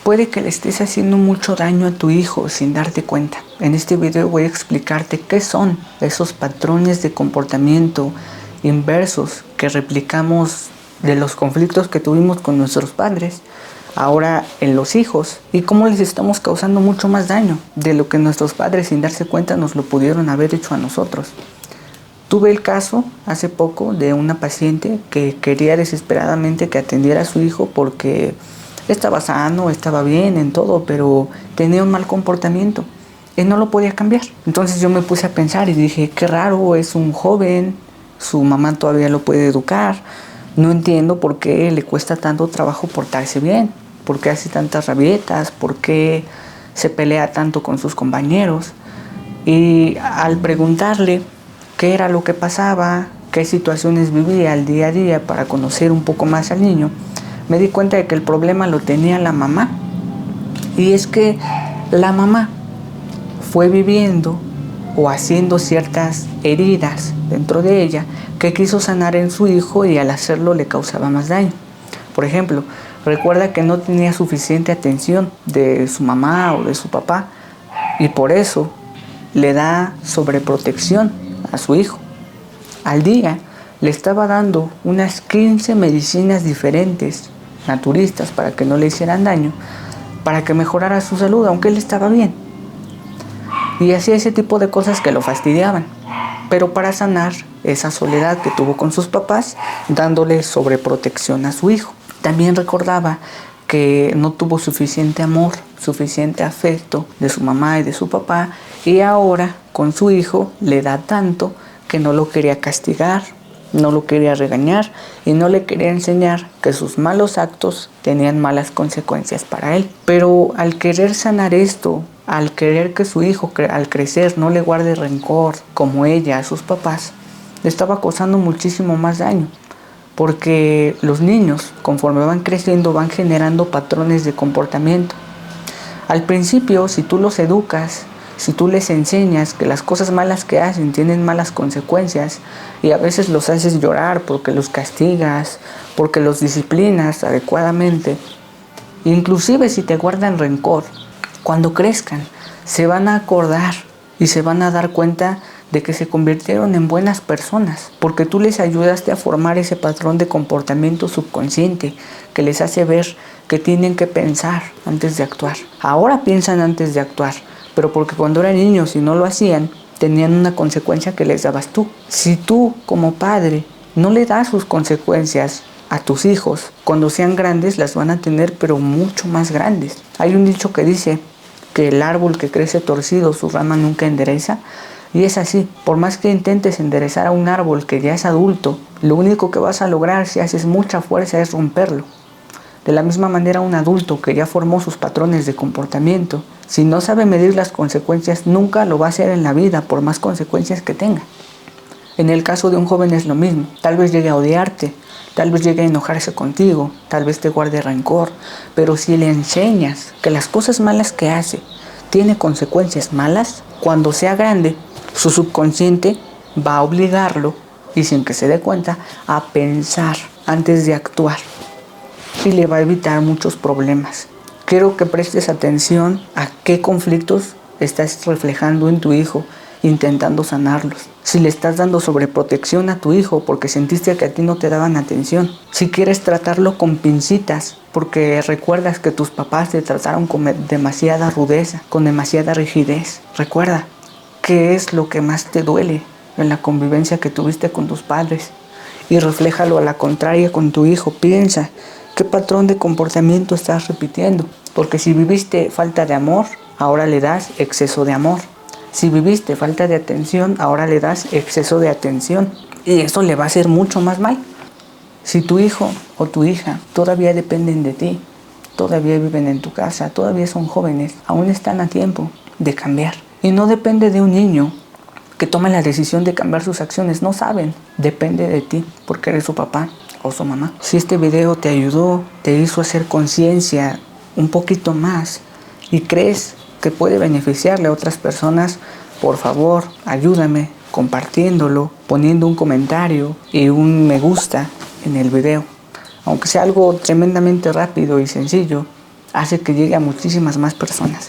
Puede que le estés haciendo mucho daño a tu hijo sin darte cuenta. En este video voy a explicarte qué son esos patrones de comportamiento inversos que replicamos de los conflictos que tuvimos con nuestros padres, ahora en los hijos, y cómo les estamos causando mucho más daño de lo que nuestros padres sin darse cuenta nos lo pudieron haber hecho a nosotros. Tuve el caso hace poco de una paciente que quería desesperadamente que atendiera a su hijo porque estaba sano, estaba bien en todo, pero tenía un mal comportamiento y no lo podía cambiar. Entonces yo me puse a pensar y dije, qué raro, es un joven, su mamá todavía lo puede educar, no entiendo por qué le cuesta tanto trabajo portarse bien, por qué hace tantas rabietas, por qué se pelea tanto con sus compañeros. Y al preguntarle qué era lo que pasaba, qué situaciones vivía al día a día para conocer un poco más al niño, me di cuenta de que el problema lo tenía la mamá. Y es que la mamá fue viviendo o haciendo ciertas heridas dentro de ella que quiso sanar en su hijo y al hacerlo le causaba más daño. Por ejemplo, recuerda que no tenía suficiente atención de su mamá o de su papá y por eso le da sobreprotección a su hijo. Al día le estaba dando unas 15 medicinas diferentes, naturistas, para que no le hicieran daño, para que mejorara su salud, aunque él estaba bien. Y hacía ese tipo de cosas que lo fastidiaban, pero para sanar esa soledad que tuvo con sus papás, dándole sobreprotección a su hijo. También recordaba que no tuvo suficiente amor, suficiente afecto de su mamá y de su papá, y ahora con su hijo le da tanto que no lo quería castigar, no lo quería regañar y no le quería enseñar que sus malos actos tenían malas consecuencias para él. Pero al querer sanar esto, al querer que su hijo al crecer no le guarde rencor como ella a sus papás, le estaba causando muchísimo más daño. Porque los niños, conforme van creciendo, van generando patrones de comportamiento. Al principio, si tú los educas, si tú les enseñas que las cosas malas que hacen tienen malas consecuencias y a veces los haces llorar porque los castigas, porque los disciplinas adecuadamente, inclusive si te guardan rencor, cuando crezcan se van a acordar y se van a dar cuenta de que se convirtieron en buenas personas, porque tú les ayudaste a formar ese patrón de comportamiento subconsciente que les hace ver que tienen que pensar antes de actuar. Ahora piensan antes de actuar, pero porque cuando eran niños y no lo hacían, tenían una consecuencia que les dabas tú. Si tú, como padre, no le das sus consecuencias a tus hijos, cuando sean grandes las van a tener, pero mucho más grandes. Hay un dicho que dice que el árbol que crece torcido, su rama nunca endereza. Y es así, por más que intentes enderezar a un árbol que ya es adulto, lo único que vas a lograr si haces mucha fuerza es romperlo. De la misma manera, un adulto que ya formó sus patrones de comportamiento, si no sabe medir las consecuencias, nunca lo va a hacer en la vida, por más consecuencias que tenga. En el caso de un joven es lo mismo, tal vez llegue a odiarte, tal vez llegue a enojarse contigo, tal vez te guarde rencor, pero si le enseñas que las cosas malas que hace tiene consecuencias malas, cuando sea grande, su subconsciente va a obligarlo, y sin que se dé cuenta, a pensar antes de actuar. Y le va a evitar muchos problemas. Quiero que prestes atención a qué conflictos estás reflejando en tu hijo, intentando sanarlos. Si le estás dando sobreprotección a tu hijo porque sentiste que a ti no te daban atención. Si quieres tratarlo con pincitas porque recuerdas que tus papás te trataron con demasiada rudeza, con demasiada rigidez. Recuerda, ¿qué es lo que más te duele en la convivencia que tuviste con tus padres? Y refléjalo a la contraria con tu hijo. Piensa, ¿qué patrón de comportamiento estás repitiendo? Porque si viviste falta de amor, ahora le das exceso de amor. Si viviste falta de atención, ahora le das exceso de atención. Y eso le va a hacer mucho más mal. Si tu hijo o tu hija todavía dependen de ti, todavía viven en tu casa, todavía son jóvenes, aún están a tiempo de cambiar. Y no depende de un niño que tome la decisión de cambiar sus acciones. No saben, depende de ti, porque eres su papá o su mamá. Si este video te ayudó, te hizo hacer conciencia un poquito más y crees que puede beneficiarle a otras personas, por favor, ayúdame compartiéndolo, poniendo un comentario y un me gusta en el video. Aunque sea algo tremendamente rápido y sencillo, hace que llegue a muchísimas más personas.